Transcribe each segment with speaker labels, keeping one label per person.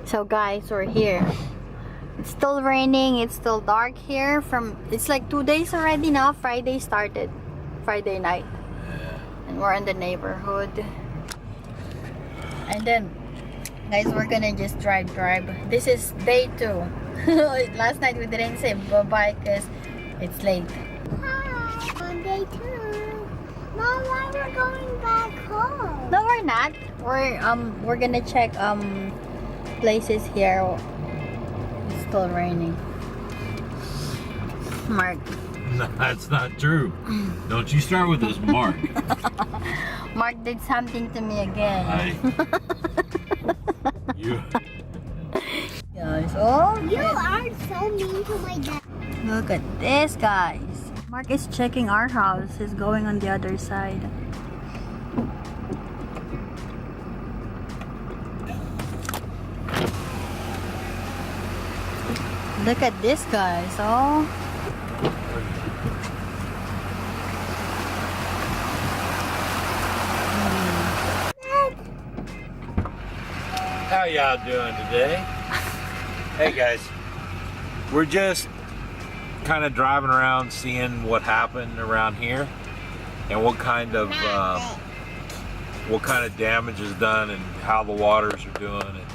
Speaker 1: So guys, we're here. It's still raining, it's still dark here. It's like 2 days already now. Friday started, Friday night. And we're in the neighborhood. And then guys, we're gonna just drive. This is day 2. Last night we didn't say bye-bye because it's late.
Speaker 2: Hi, on day 2. Mom, why we're going back home?
Speaker 1: No, we're not. We're gonna check places here. It's still raining. Mark.
Speaker 3: No, that's not true. Don't you start with this, Mark.
Speaker 1: Mark did something to me again.
Speaker 3: You.
Speaker 1: Guys, oh,
Speaker 2: You are so mean to my dad.
Speaker 1: look at this, guys. Mark is checking our house. He's going on the other side. Look at this, guys. Oh.
Speaker 3: How y'all doing today? Hey guys, we're just kind of driving around seeing what happened around here and what kind of damage is done and how the waters are doing, and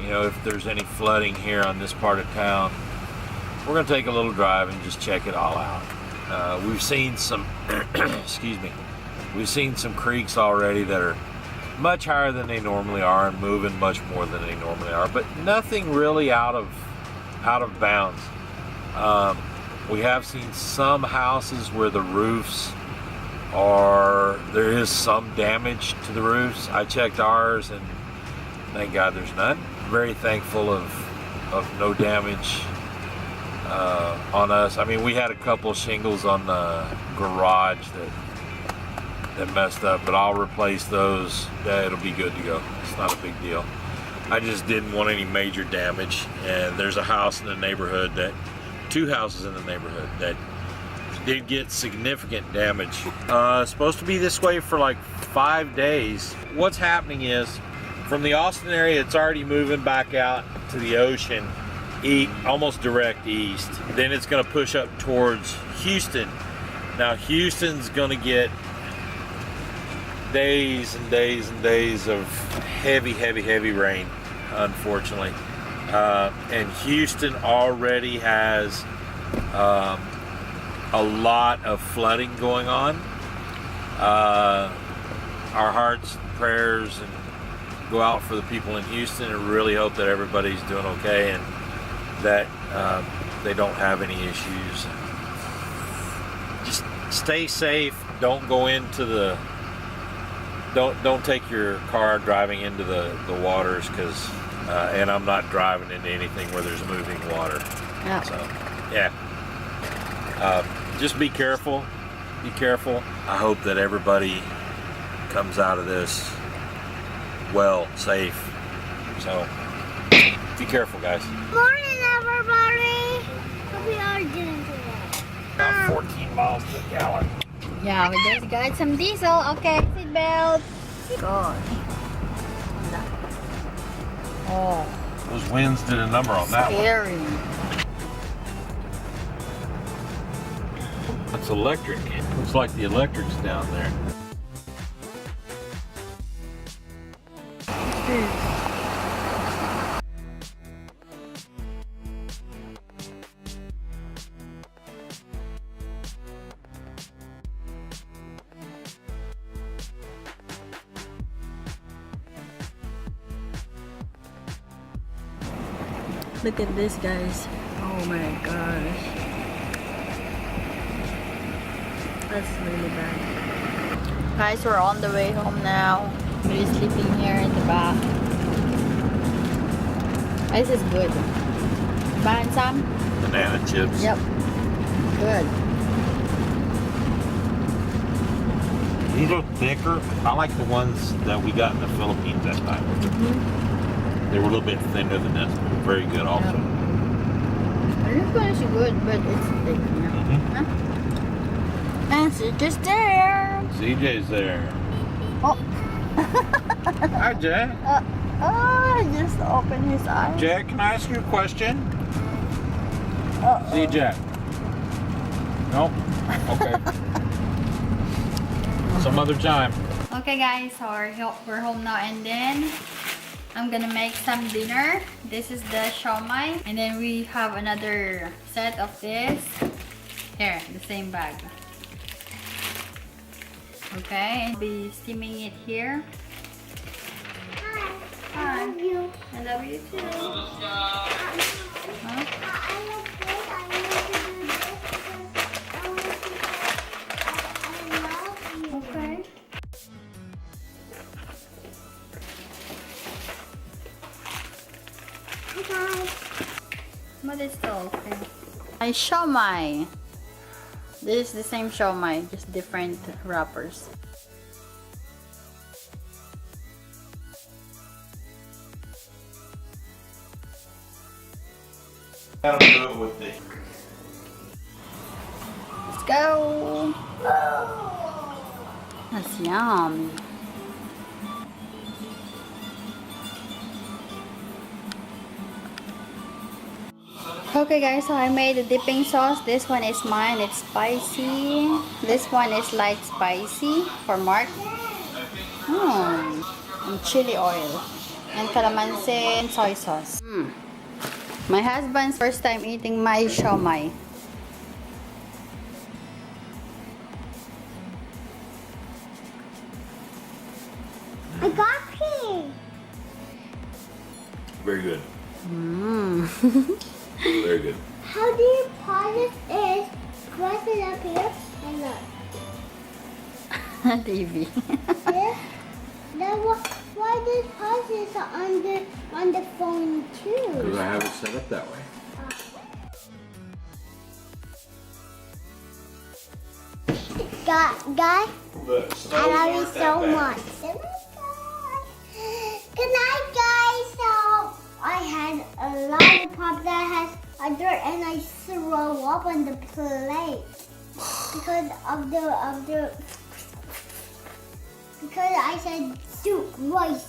Speaker 3: you know, if there's any flooding here on this part of town. We're gonna take a little drive and just check it all out. We've seen some excuse me, we've seen some creeks already that are much higher than they normally are and moving much more than they normally are, but nothing really out of bounds. We have seen some houses where the roofs there is some damage to the roofs. I checked ours and thank God there's none. Very thankful of no damage on us. I mean, we had a couple shingles on the garage that messed up, but I'll replace those. It'll be good to go. It's not a big deal. I just didn't want any major damage, and there's a house in the neighborhood two houses in the neighborhood that did get significant damage. Supposed to be this way for like 5 days. What's happening is, from the Austin area, it's already moving back out to the ocean, almost direct east. Then it's going to push up towards Houston. Now Houston's going to get days and days and days of heavy rain, unfortunately. And Houston already has a lot of flooding going on. Our hearts and prayers go out for the people in Houston, and really hope that everybody's doing okay and that they don't have any issues. Just stay safe. Don't go into the Don't take your car driving into the waters, because and I'm not driving into anything where there's moving water.
Speaker 1: Yeah.
Speaker 3: So yeah, just be careful. Be careful. I hope that everybody comes out of this well, safe. So be careful, guys.
Speaker 2: Morning, everybody. Hope we are doing today.
Speaker 3: About 14 miles per gallon.
Speaker 1: Yeah, we just got some diesel. Okay, seatbelt. Gosh. Oh,
Speaker 3: Those winds did a number on that one.
Speaker 1: scary.
Speaker 3: That's electric. Looks like the electric's down there.
Speaker 1: Look at this, guys. Oh my gosh. That's really bad. Guys, we're on the way home now. We're sleeping here in the back. This is good. Buying some?
Speaker 3: Banana chips.
Speaker 1: Yep. Good.
Speaker 3: These are thicker. I like the ones that we got in the Philippines that time. They were a little bit thinner than this, but very good also.
Speaker 1: This one is good, but it's thick. Huh? And CJ's there.
Speaker 3: CJ's there.
Speaker 1: Oh.
Speaker 3: Hi, Jay.
Speaker 1: Oh, just open his eyes.
Speaker 3: Jack, can I ask you a question?
Speaker 1: Uh-oh.
Speaker 3: See you, Jack. Nope. Okay. Some other time.
Speaker 1: Okay guys, so we're home now, and then I'm gonna make some dinner. This is the siomai, and then we have another set of this. Here, the same bag. Okay, and be steaming it here.
Speaker 2: I love you.
Speaker 1: I love you too. Huh?
Speaker 2: I love this. I want to do this because I love you.
Speaker 1: Okay.
Speaker 2: Hi guys.
Speaker 1: But it's still okay. My siomai. This is the same siomai, just different wrappers.
Speaker 3: I don't do it with the.
Speaker 1: Let's go. That's yum. Okay guys, so I made a dipping sauce. This one is mine, it's spicy. This one is light spicy for Mark. And chili oil. And calamansi and soy sauce. My husband's first time eating my siomai.
Speaker 2: I got pink.
Speaker 3: Very good.
Speaker 1: Mmm.
Speaker 3: Very good.
Speaker 2: How do you pause it? Press it up here and look.
Speaker 1: TV.
Speaker 2: This. Then why this pause is on the phone too?
Speaker 3: Because I have it set up that way.
Speaker 2: Guys, I love you so much. Good night, guys. So I had a lollipop that has a dirt, and I throw up on the plate because I said soup, rice.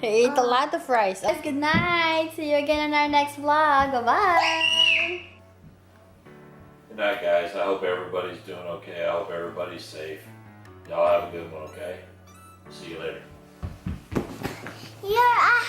Speaker 1: He ate a lot of rice. Good night. See you again in our next vlog. Bye-bye.
Speaker 3: Good night, guys. I hope everybody's doing okay. I hope everybody's safe. Y'all have a good one, okay? See you later.
Speaker 2: You're a